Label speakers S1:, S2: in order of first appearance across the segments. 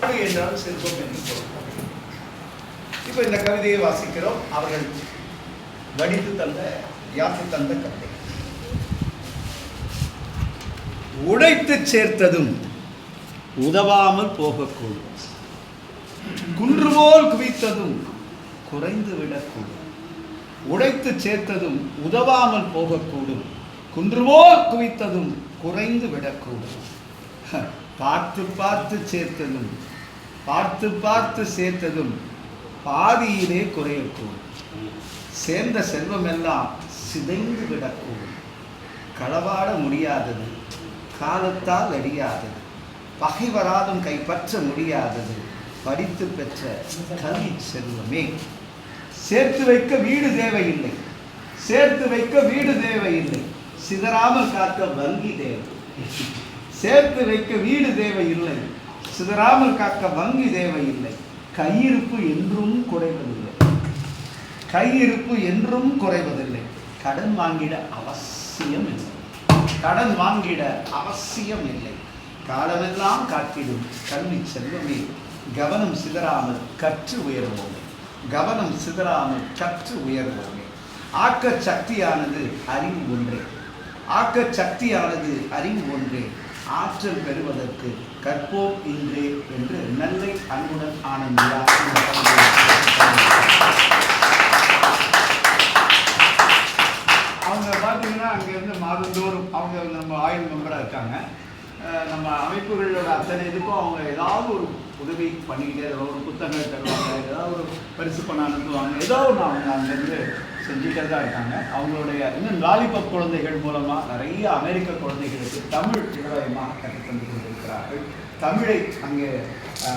S1: என்றால் செல்வம் என்று பொருள். இப்போ இந்த கவிதையை வாசிக்கிறோம். அவர்கள் வடித்து தந்த யாத்து தந்த கவிதை. உடைத்து சேர்த்ததும் உதவாமல் போகக்கூடும், குன்றுபோல் குவித்ததும் குறைந்து விடக்கூடும். உடைத்து சேர்த்ததும் உதவாமல் போகக்கூடும், குன்றுபோல் குவித்ததும் குறைந்து விடக்கூடும். பார்த்து பார்த்து சேர்த்ததும் பார்த்து பார்த்து சேர்த்ததும் பாதியிலே குறையக்கூடும். சேர்ந்த செல்வம் எல்லாம் சிதைந்து விடக்கூடும். களவாட முடியாதது, காலத்தால் அடியாதது, பகைவராதும் கைப்பற்ற முடியாதது படித்து பெற்ற கல்வி செல்வமே. சேர்த்து வைக்க வீடு தேவையில்லை, சேர்த்து வைக்க வீடு தேவையில்லை, சிதறாமல் காக்க வங்கி தேவை. சேர்த்து வைக்க வீடு தேவையில்லை, சிதறாமல் காக்க வங்கி தேவையில்லை. கையிருப்பு என்றும் குறைவதில்லை, கையிருப்பு என்றும் குறைவதில்லை. கடன் வாங்கிட அவசியம் இல்லை, கடன் வாங்கிட அவசியம் இல்லை. காலமெல்லாம் காட்டிடும் கல்வி செல்வமே. கவனம் சிதறாமல் கற்று உயர்வோமே, கவனம் சிதறாமல் கற்று உயர்வோமே. ஆக்க சக்தியானது அறிவு ஒன்றே, ஆக்க சக்தியானது அறிவு ஒன்றே. ஆற்றல் பெறுவதற்கு கற்போம் இன்றே என்று நெல்லை அன்புடன் ஆனந்தியா. அவங்க பார்த்தீங்கன்னா அங்கேருந்து மாதந்தோறும் அவங்க நம்ம ஆயுள் மெம்பராக இருக்காங்க. நம்ம அமைப்புகளோட அத்தனை இதுக்கும் அவங்க ஏதாவது ஒரு உதவி பண்ணிக்கிட்டே, ஒரு புத்தகங்கள் தருவாங்க, ஏதாவது ஒரு பரிசு பண்ண அனுப்புவாங்க, ஏதோ ஒன்று அவங்க அங்கேருந்து செஞ்சுட்டே தான் இருக்காங்க. அவங்களுடைய இன்னும் லாலிபப் குழந்தைகள் மூலமாக நிறைய அமெரிக்க குழந்தைகளுக்கு தமிழ் இலவசமாக கற்றுத்தந்து கொண்டிருக்கிறார்கள். தமிழை அங்கே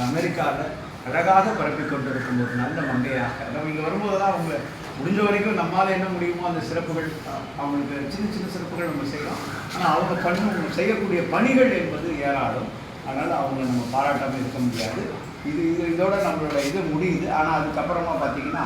S1: அமெரிக்காவில் அழகாக பரப்பி கொண்டிருக்கும் ஒரு நல்ல மங்கையாக நம்ம இங்கே வரும்போது தான் அவங்க முடிஞ்ச வரைக்கும் நம்மளால் என்ன முடியுமோ அந்த சிறப்புகள், அவங்களுக்கு சின்ன சின்ன சிறப்புகள் நம்ம செய்யலாம். ஆனால் அவங்க செய்யக்கூடிய பணிகள் என்பது ஏராளம். அதனால் அவங்களை நம்ம பாராட்டாமல் இருக்க முடியாது. இதோட நம்மளோட இது முடியுது. ஆனால் அதுக்கப்புறமா பார்த்தீங்கன்னா